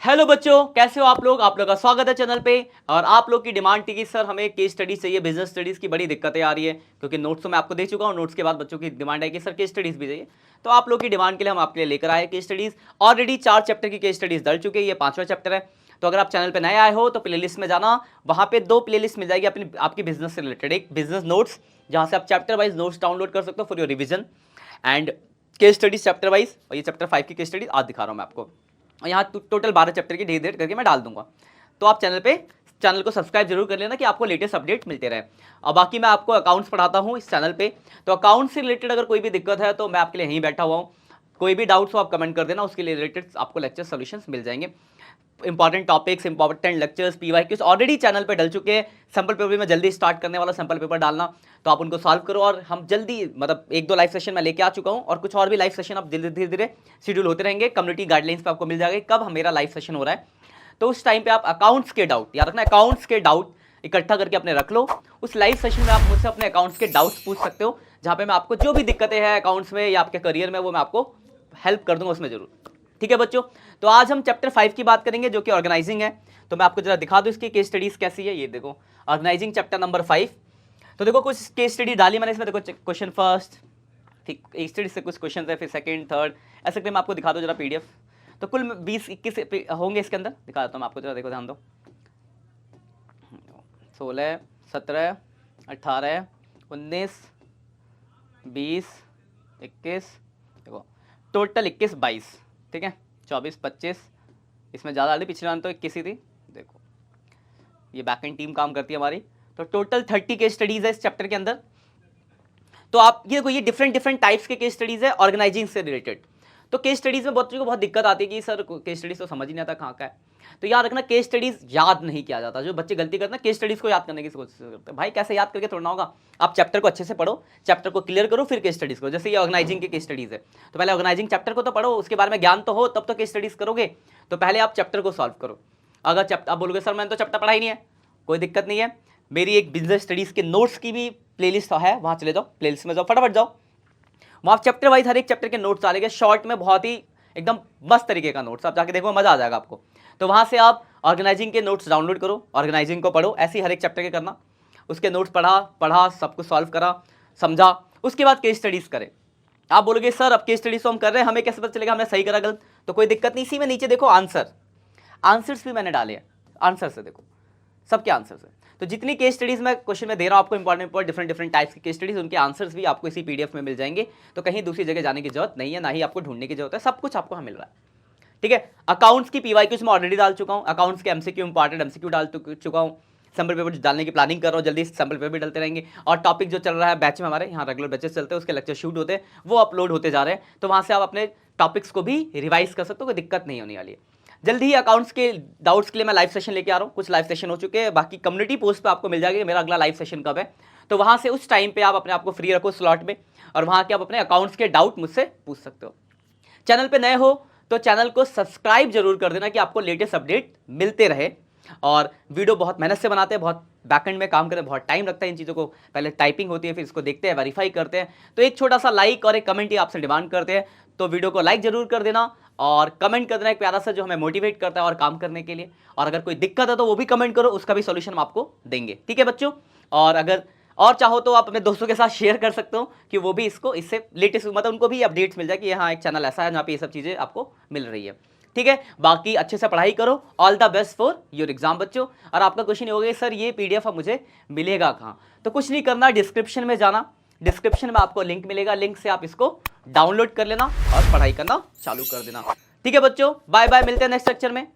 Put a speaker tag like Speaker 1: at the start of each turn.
Speaker 1: Hello बच्चों, कैसे हो आप लोग का स्वागत है चैनल पे। और आप लोग की डिमांड थी कि सर हमें केस स्टडीज चाहिए, बिजनेस स्टडीज की बड़ी दिक्कतें आ रही है क्योंकि नोट्स तो मैं आपको दे चुका हूँ। नोट्स के बाद बच्चों की डिमांड है कि सर केस स्टडीज भी चाहिए। तो आप लोग की डिमांड के लिए हम आपके लिए लेकर आए केस स्टडीज। ऑलरेडी 4 चैप्टर की केस स्टडीज डल चुके हैं, ये 5वां चैप्टर है। तो अगर आप चैनल पर नए आए हो तो प्लेलिस्ट में जाना, वहाँ पे 2 प्लेलिस्ट मिल जाएगी अपनी आपकी बिजनेस से रिलेटेड। एक बिजनेस नोट्स, जहाँ से आप चैप्टर वाइज नोट्स डाउनलोड कर सकते हो for your revision, and case studies chapter wise. और ये चैप्टर 5 की केस स्टडीज आज दिखा रहा हूँ मैं आपको। यहाँ टोटल 12 चैप्टर की धीरे धीरे करके मैं डाल दूंगा। तो आप चैनल को सब्सक्राइब जरूर कर लेना कि आपको लेटेस्ट अपडेट मिलते रहे। और बाकी मैं आपको अकाउंट्स पढ़ाता हूँ इस चैनल पे। तो अकाउंट्स से रिलेटेड अगर कोई भी दिक्कत है तो मैं आपके लिए यहीं बैठा हुआ हूँ। कोई भी डाउट्स हो आप कमेंट कर देना, उसके लिए रिलेटेड आपको लेक्चर सोल्यूशंस मिल जाएंगे। Important topics, important lectures, PYQs already channel पे डल चुके हैं। सैंपल पेपर भी मैं जल्दी स्टार्ट करने वाला, सैंपल पेपर डालना, तो आप उनको सॉल्व करो। और हम जल्दी मतलब 1-2 लाइव सेशन मैं लेके आ चुका हूँ और कुछ और भी लाइव सेशन अब धीरे धीरे शेड्यूल होते रहेंगे। कम्युनिटी गाइडलाइंस पे आपको मिल जाएगा कब मेरा लाइव सेशन हो रहा है। तो उस टाइम पे आप अकाउंट्स के डाउट, याद रखना अकाउंट्स के डाउट इकट्ठा करके अपने रख लो। उस लाइव सेशन में आप मुझसे अपने अकाउंट्स के डाउट्स पूछ सकते हो, जहाँ पे मैं आपको जो भी दिक्कतें हैं अकाउंट्स में या आपके करियर में वो मैं आपको हेल्प कर दूंगा उसमें जरूर। ठीक है बच्चों, तो आज हम चैप्टर 5 की बात करेंगे जो कि ऑर्गेनाइजिंग है। तो मैं आपको जरा दिखा दूं इसकी केस स्टडीज कैसी है। ये देखो ऑर्गेनाइजिंग चैप्टर नंबर 5। तो देखो कुछ केस स्टडी डाली मैंने इसमें। देखो क्वेश्चन फर्स्ट, ठीक, एक स्टडी से कुछ क्वेश्चन है, फिर सेकंड, थर्ड, ऐसे करके मैं आपको दिखा दूं जरा पीडीएफ। तो कुल 20-21 होंगे इसके अंदर। दिखा देता हूँ मैं आपको जरा, देखो ध्यान दो। 16, 17, 18, 19, 20, 21, देखो टोटल 21, 22, ठीक है, 24, 25, इसमें ज़्यादा डाली, पिछले वाले तो 21 ही थी। देखो ये बैक एंड टीम काम करती है हमारी। तो टोटल 30 केस स्टडीज है इस चैप्टर के अंदर। तो आप ये देखो, ये डिफरेंट टाइप्स के केस स्टडीज है ऑर्गेनाइजिंग से रिलेटेड। तो केस स्टडीज में बच्चों को बहुत दिक्कत आती है कि सर केस स्टडीज तो समझ ही नहीं आता कहाँ का है। तो याद रखना केस स्टडीज याद नहीं किया जाता। जो बच्चे गलती करते हैं केस स्टडीज को याद करने की कोशिश करते हैं। भाई कैसे याद करके थोड़ा होगा। आप चैप्टर को अच्छे से पढ़ो, चैप्टर को क्लियर करो, फिर केस स्टडीज करो। जैसे ये ऑर्गेनाइजिंग की केस स्टडीज है, तो पहले ऑर्गेनाइजिंग चैप्टर को तो पढ़ो, उसके बारे में ज्ञान तो हो, तब तो केस स्टडीज करोगे। तो पहले आप चैप्टर को सॉल्व करो। अगर चैप्टर आप बोलोगे सर मैंने तो चैप्टर पढ़ा ही नहीं है, कोई दिक्कत नहीं है। मेरी एक बिजनेस स्टडीज के नोट्स की भी प्लेलिस्ट है, वहां चले जाओ, प्लेलिस्ट में जाओ, फटाफट जाओ। वहां चैप्टर वाइज हर एक चैप्टर के नोट्स डालेंगे, शॉर्ट में बहुत ही एकदम मस्त तरीके का नोट्स। आप जाके देखो, मजा आ जाएगा आपको। तो वहां से आप ऑर्गेनाइजिंग के नोट्स डाउनलोड करो, ऑर्गेनाइजिंग को पढ़ो, ऐसे ही हर एक चैप्टर के करना। उसके नोट्स पढ़ा सब कुछ सॉल्व करा, समझा, उसके बाद केस स्टडीज करें। आप बोलोगे सर अब केस स्टडीज तो हम कर रहे हैं, हमें कैसे पता चलेगा हमने सही करा गलत। तो कोई दिक्कत नहीं, इसी में नीचे देखो आंसर्स भी मैंने डाले हैं। आंसर से देखो, सबके आंसर से। तो जितनी केस स्टडीज मैं क्वेश्चन में दे रहा हूं आपको, इंपॉर्टेंट डिफरेंट टाइप्स की केस स्टडीज, उनके आंसर्स भी आपको इसी पीडीएफ में मिल जाएंगे। तो कहीं दूसरी जगह जाने की जरूरत नहीं है, ना ही आपको ढूंढने की जरूरत है, सब कुछ आपको मिल रहा है। ठीक है, अकाउंट्स की पीवाईक्यूज मैं ऑलरेडी डाल चुका हूं। अकाउंट्स के एमसीक्यू, इंपॉर्टेंट एमसीक्यू डाल चुका हूं। सैंपल पेपर डालने की प्लानिंग कर रहा हूं, जल्दी सैंपल पेपर भी डलते रहेंगे। और टॉपिक जो चल रहा है बैच में, हमारे यहाँ रेगुलर बैचेस चलते हैं, उसके लेक्चर शूट होते हैं, वो अपलोड होते जा रहे हैं। तो वहां से आप अपने टॉपिक्स को भी रिवाइज कर सकते हो, कोई दिक्कत नहीं होने वाली है। जल्दी ही अकाउंट्स के डाउट्स के लिए मैं लाइव सेशन लेके आ रहा हूँ। कुछ लाइव सेशन हो चुके हैं, बाकी कम्युनिटी पोस्ट पे आपको मिल जाएगा मेरा अगला लाइव सेशन कब है। तो वहां से उस टाइम पे आप अपने आप को फ्री रखो स्लॉट में, और वहां के आप अपने अकाउंट्स के डाउट मुझसे पूछ सकते हो। चैनल पे नए हो तो चैनल को सब्सक्राइब जरूर कर देना कि आपको लेटेस्ट अपडेट मिलते रहे। और वीडियो बहुत मेहनत से बनाते हैं, बहुत बैकएंड में काम करते हैं, बहुत टाइम लगता है इन चीज़ों को। पहले टाइपिंग होती है, फिर इसको देखते हैं, वेरीफाई करते हैं। तो एक छोटा सा लाइक और एक कमेंट ही आपसे डिमांड करते हैं। तो वीडियो को लाइक जरूर कर देना और कमेंट कर देना एक प्यारा सा, जो हमें मोटिवेट करता है और काम करने के लिए। और अगर कोई दिक्कत है तो वो भी कमेंट करो, उसका भी सोल्यूशन हम आपको देंगे। ठीक है बच्चों, और अगर और चाहो तो आप अपने दोस्तों के साथ शेयर कर सकते हो कि वो भी इससे लेटेस्ट, मतलब उनको भी अपडेट्स मिल जाए कि हाँ एक चैनल ऐसा है जहाँ पे ये सब चीज़ें आपको मिल रही है। ठीक है, बाकी अच्छे से पढ़ाई करो। All the best for your exam बच्चों। और आपका क्वेश्चन ये होगा सर ये पीडीएफ अब मुझे मिलेगा कहाँ। तो कुछ नहीं करना, डिस्क्रिप्शन में जाना, डिस्क्रिप्शन में आपको लिंक मिलेगा, लिंक से आप इसको डाउनलोड कर लेना और पढ़ाई करना चालू कर देना। ठीक है बच्चों, बाय बाय, मिलते हैं नेक्स्ट लेक्चर में।